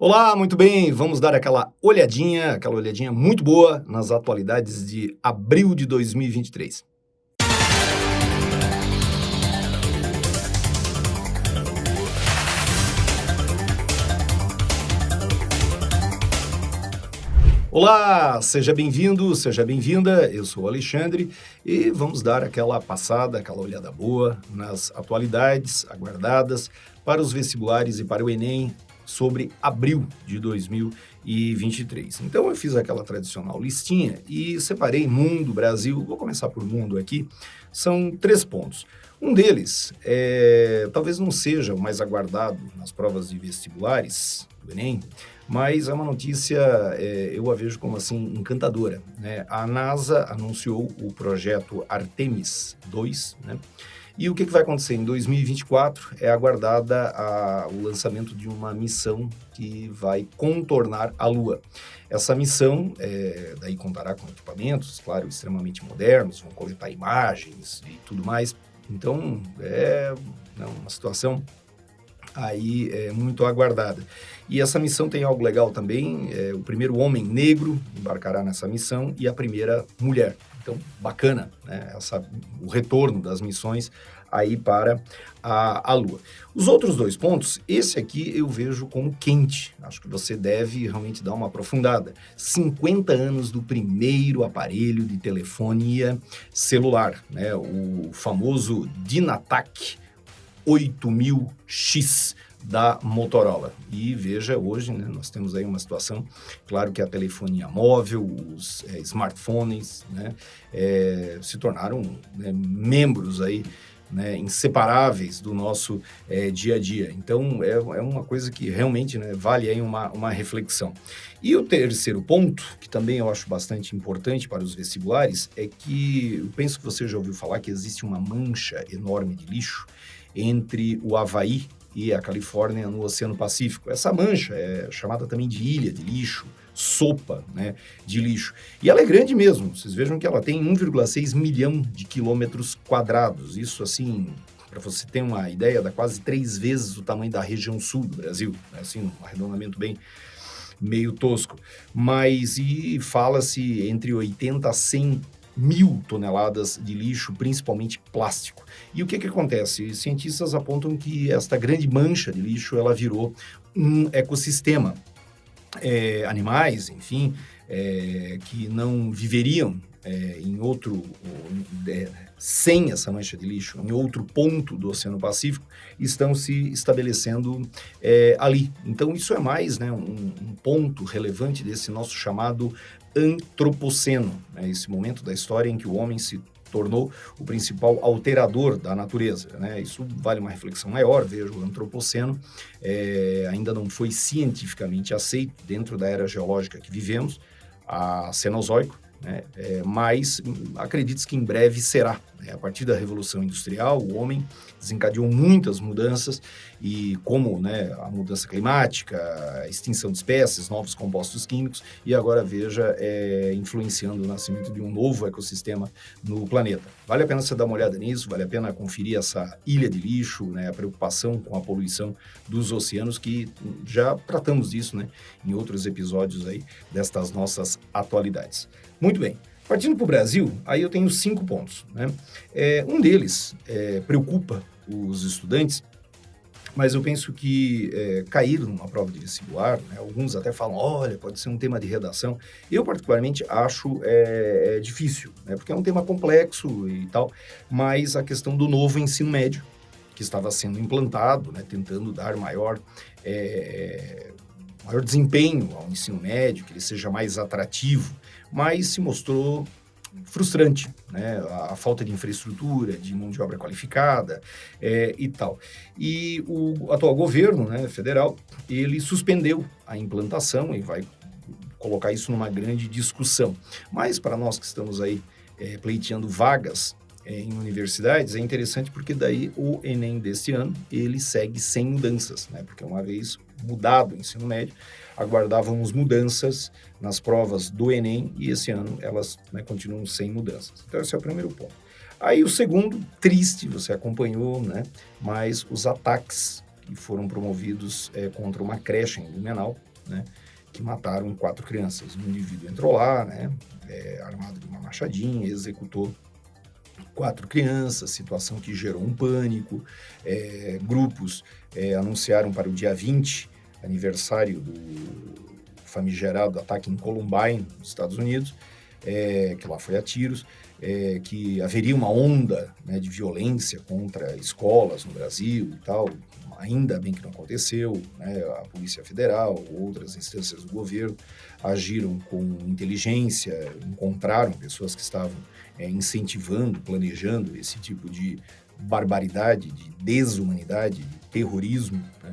Olá, muito bem. Vamos dar aquela olhadinha muito boa nas atualidades de abril de 2023. Olá, seja bem-vindo, seja bem-vinda. Eu sou o Alexandre e vamos dar aquela passada, aquela olhada boa nas atualidades aguardadas para os vestibulares e para o Enem sobre abril de 2023. Então eu fiz aquela tradicional listinha e separei mundo, Brasil. Vou começar por mundo aqui. São 3 pontos. Um deles, talvez não seja o mais aguardado nas provas de vestibulares do Enem, mas é uma notícia, eu a vejo como assim encantadora, né? A NASA anunciou o projeto Artemis 2, né? E o que vai acontecer? Em 2024 é aguardada o lançamento de uma missão que vai contornar a Lua. Essa missão, daí contará com equipamentos, claro, extremamente modernos, vão coletar imagens e tudo mais. Então, uma situação aí muito aguardada. E essa missão tem algo legal também, o primeiro homem negro embarcará nessa missão e a primeira mulher. Então, bacana, né? O retorno das missões aí para a Lua. Os outros 2 pontos, esse aqui eu vejo como quente. Acho que você deve realmente dar uma aprofundada. 50 anos do primeiro aparelho de telefonia celular, né? O famoso Dynatac 8000X da Motorola. E veja, hoje, né, nós temos aí uma situação, claro que a telefonia móvel, os smartphones, né, se tornaram, né, membros aí, né, inseparáveis do nosso dia a dia. Então, é uma coisa que realmente, né, vale aí uma reflexão. E o terceiro ponto, que também eu acho bastante importante para os vestibulares, é que eu penso que você já ouviu falar que existe uma mancha enorme de lixo entre o Havaí e a Califórnia no Oceano Pacífico. Essa mancha é chamada também de ilha de lixo, sopa, né, de lixo. E ela é grande mesmo. Vocês vejam que ela tem 1,6 milhão de quilômetros quadrados. Isso, assim, para você ter uma ideia, dá quase 3 vezes o tamanho da região sul do Brasil. Né? Assim, um arredondamento bem meio tosco. E fala-se entre 80 a 100 mil toneladas de lixo, principalmente plástico. E o que acontece? Cientistas apontam que esta grande mancha de lixo, ela virou um ecossistema. Animais, enfim, que não viveriam em outro, sem essa mancha de lixo, em outro ponto do Oceano Pacífico, estão se estabelecendo ali. Então, isso é mais, né, um ponto relevante desse nosso chamado antropoceno, né, esse momento da história em que o homem se tornou o principal alterador da natureza, né? Isso vale uma reflexão maior. Veja, o antropoceno ainda não foi cientificamente aceito dentro da era geológica que vivemos, a Cenozoico, né? Mas acredita-se que em breve será. A partir da Revolução Industrial, o homem desencadeou muitas mudanças e como, né, a mudança climática, a extinção de espécies, novos compostos químicos, e agora veja, influenciando o nascimento de um novo ecossistema no planeta. Vale a pena você dar uma olhada nisso, vale a pena conferir essa ilha de lixo, né, a preocupação com a poluição dos oceanos, que já tratamos disso, né, em outros episódios aí destas nossas atualidades. Muito bem. Partindo para o Brasil, aí eu tenho 5 pontos, né? Um deles preocupa os estudantes, mas eu penso que cair numa prova de vestibular, né, alguns até falam, olha, pode ser um tema de redação. Eu, particularmente, acho difícil, né, porque é um tema complexo e tal, mas a questão do novo ensino médio, que estava sendo implantado, né, tentando dar maior desempenho ao ensino médio, que ele seja mais atrativo, mas se mostrou frustrante, né? A falta de infraestrutura, de mão de obra qualificada e tal. E o atual governo, né, federal, ele suspendeu a implantação e vai colocar isso numa grande discussão. Mas para nós que estamos aí pleiteando vagas em universidades, é interessante porque daí o Enem deste ano, ele segue sem mudanças, né? Porque uma vez mudado o ensino médio, aguardávamos mudanças nas provas do Enem e esse ano elas, né, continuam sem mudanças. Então esse é o primeiro ponto. Aí o segundo, triste, você acompanhou, né? Mas os ataques que foram promovidos contra uma creche em Blumenau, né, que mataram 4 crianças. Um indivíduo entrou lá, né, armado de uma machadinha, executou 4 crianças, situação que gerou um pânico. Grupos anunciaram para o dia 20, aniversário do famigerado ataque em Columbine, nos Estados Unidos, que lá foi a tiros, que haveria uma onda, né, de violência contra escolas no Brasil e tal. Ainda bem que não aconteceu, né? A Polícia Federal, outras instâncias do governo agiram com inteligência, encontraram pessoas que estavam incentivando, planejando esse tipo de barbaridade, de desumanidade, de terrorismo, né?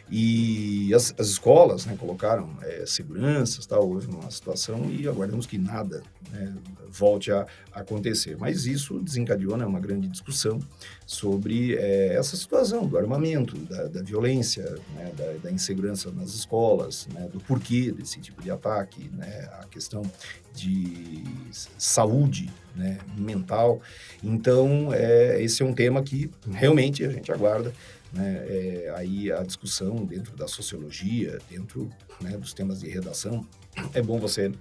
E as escolas, né, colocaram seguranças, tal, houve uma situação e aguardamos que nada, né, volte a acontecer. Mas isso desencadeou, né, uma grande discussão sobre essa situação do armamento, da violência, né, da insegurança nas escolas, né, do porquê desse tipo de ataque, né, a questão de saúde, né, mental. Então, esse é um tema que realmente a gente aguarda, né, aí a discussão dentro da sociologia, dentro, né, dos temas de redação, é bom você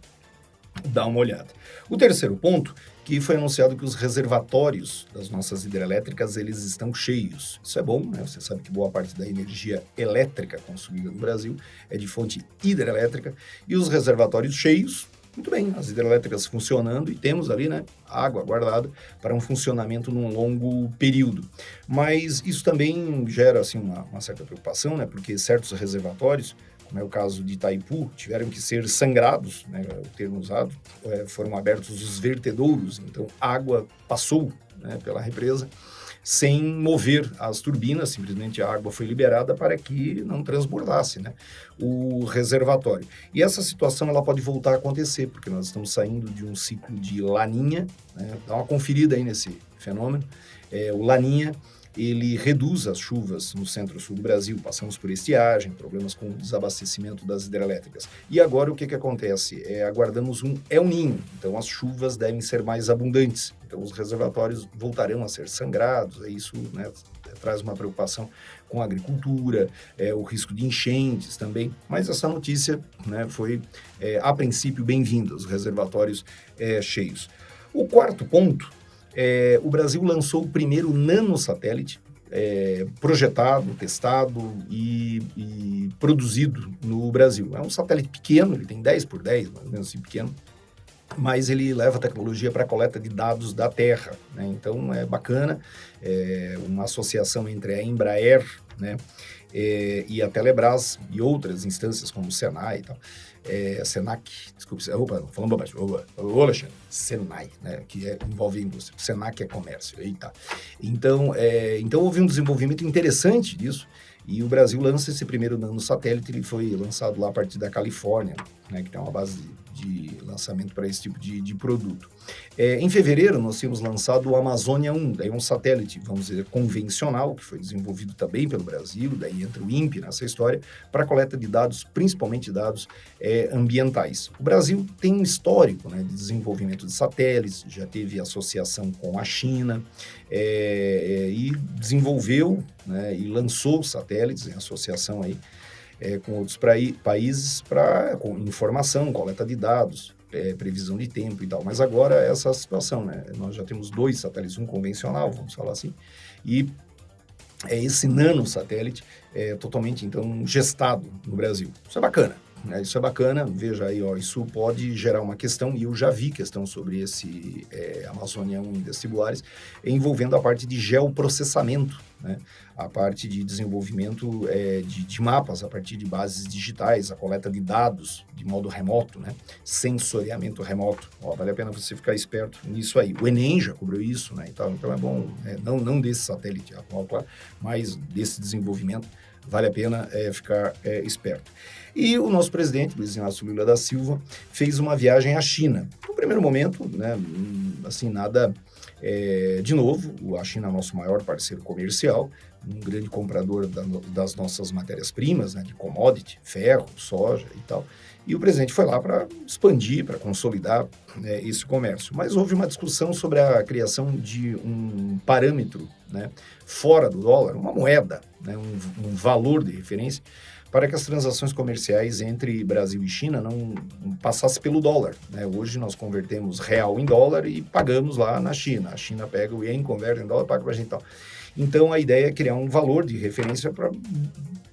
dar uma olhada. O terceiro ponto, que foi anunciado que os reservatórios das nossas hidrelétricas, eles estão cheios. Isso é bom, né? Você sabe que boa parte da energia elétrica consumida no Brasil é de fonte hidrelétrica, e os reservatórios cheios, muito bem, as hidrelétricas funcionando e temos ali, né, água guardada para um funcionamento num longo período. Mas isso também gera, assim, uma certa preocupação, né, porque certos reservatórios, como é o caso de Itaipu, tiveram que ser sangrados, né, o termo usado, foram abertos os vertedouros, então água passou, né, pela represa, sem mover as turbinas, simplesmente a água foi liberada para que não transbordasse, né, o reservatório. E essa situação ela pode voltar a acontecer, porque nós estamos saindo de um ciclo de Laninha, né, dá uma conferida aí nesse fenômeno. O Laninha, ele reduz as chuvas no centro-sul do Brasil, passamos por estiagem, problemas com o desabastecimento das hidrelétricas. E agora o que acontece? Aguardamos um El Niño, então as chuvas devem ser mais abundantes, então os reservatórios voltarão a ser sangrados, isso, né, traz uma preocupação com a agricultura, o risco de enchentes também, mas essa notícia, né, foi, a princípio, bem-vinda, os reservatórios cheios. O quarto ponto, o Brasil lançou o primeiro nanosatélite projetado, testado e produzido no Brasil. É um satélite pequeno, ele tem 10 por 10, mais ou menos assim, pequeno, mas ele leva a tecnologia para a coleta de dados da Terra, né? Então, é bacana, uma associação entre a Embraer, né, e a Telebrás e outras instâncias como o Senai e tal. Senac, desculpe, falando bobagem, Alexandre, Senai, né, que envolve indústria, Senac é comércio, eita. Então houve um desenvolvimento interessante disso, e o Brasil lança esse primeiro nanosatélite, ele foi lançado lá a partir da Califórnia, né, que tem uma base de lançamento para esse tipo de produto. Em fevereiro, nós tínhamos lançado o Amazônia 1, daí um satélite, vamos dizer, convencional, que foi desenvolvido também pelo Brasil, daí entra o INPE nessa história, para coleta de dados, principalmente dados ambientais. O Brasil tem um histórico, né, de desenvolvimento de satélites, já teve associação com a China, e desenvolveu, né, e lançou satélites em associação aí, com outros países com informação, coleta de dados, previsão de tempo e tal. Mas agora essa situação, né? Nós já temos 2 satélites, um convencional, vamos falar assim, e esse nanosatélite totalmente, então, gestado no Brasil. Isso é bacana. Isso é bacana, veja aí, ó, isso pode gerar uma questão, e eu já vi questão sobre esse Amazônia 1 em vestibulares, envolvendo a parte de geoprocessamento, né? A parte de desenvolvimento de mapas a partir de bases digitais, a coleta de dados de modo remoto, né? Sensoriamento remoto. Ó, vale a pena você ficar esperto nisso aí. O Enem já cobriu isso, né? Então é bom, não desse satélite atual, claro, mas desse desenvolvimento, vale a pena ficar esperto. E o nosso presidente, Luiz Inácio Lula da Silva, fez uma viagem à China. No primeiro momento, né, assim, nada de novo, a China é o nosso maior parceiro comercial, um grande comprador das nossas matérias-primas, né, de commodity, ferro, soja e tal. E o presidente foi lá para expandir, para consolidar, né, esse comércio. Mas houve uma discussão sobre a criação de um parâmetro, né, fora do dólar, uma moeda, né, um valor de referência, para que as transações comerciais entre Brasil e China não passassem pelo dólar, né? Hoje nós convertemos real em dólar e pagamos lá na China. A China pega o iene, converte em dólar, paga para a gente e tal. Então, a ideia é criar um valor de referência para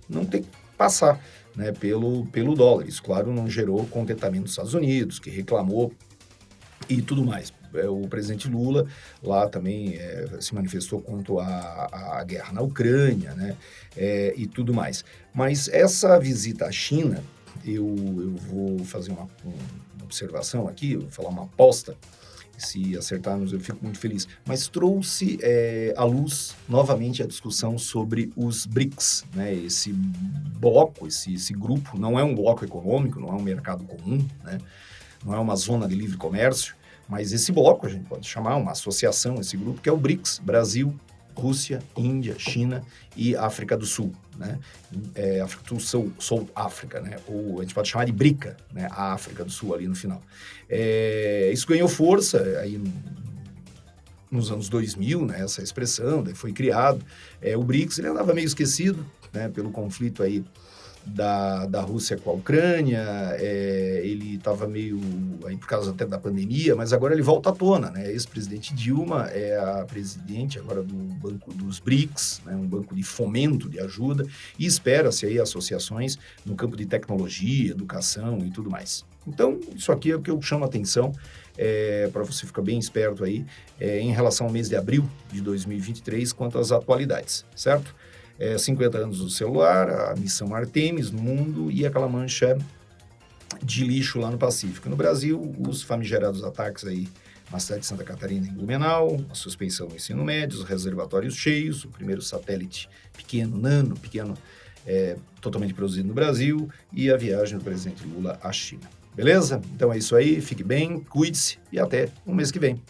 não ter que passar, né, pelo dólar. Isso, claro, não gerou contentamento dos Estados Unidos, que reclamou e tudo mais. O presidente Lula lá também se manifestou quanto à guerra na Ucrânia, né, e tudo mais. Mas essa visita à China, eu vou fazer uma observação aqui, eu vou falar uma aposta, se acertarmos eu fico muito feliz, mas trouxe à luz novamente a discussão sobre os BRICS, né, esse bloco, esse grupo, não é um bloco econômico, não é um mercado comum, né, não é uma zona de livre comércio, mas esse bloco, a gente pode chamar uma associação, esse grupo, que é o BRICS, Brasil, Rússia, Índia, China e África do Sul, né? África do Sul, South África, né? Ou a gente pode chamar de BRICA, né? A África do Sul ali no final. Isso ganhou força aí nos anos 2000, né? Essa expressão, daí foi criado. O BRICS, ele andava meio esquecido, né? Pelo conflito aí da Rússia com a Ucrânia, ele estava meio, aí por causa até da pandemia, mas agora ele volta à tona, né? Ex-presidente Dilma é a presidente agora do Banco dos BRICS, né? Um banco de fomento, de ajuda, e espera-se aí associações no campo de tecnologia, educação e tudo mais. Então, isso aqui é o que eu chamo a atenção, para você ficar bem esperto aí, em relação ao mês de abril de 2023, quanto às atualidades, certo? 50 anos do celular, a missão Artemis no mundo e aquela mancha de lixo lá no Pacífico. No Brasil, os famigerados ataques aí na cidade de Santa Catarina, em Blumenau, a suspensão do ensino médio, os reservatórios cheios, o primeiro satélite pequeno, totalmente produzido no Brasil, e a viagem do presidente Lula à China. Beleza? Então é isso aí, fique bem, cuide-se e até o mês que vem.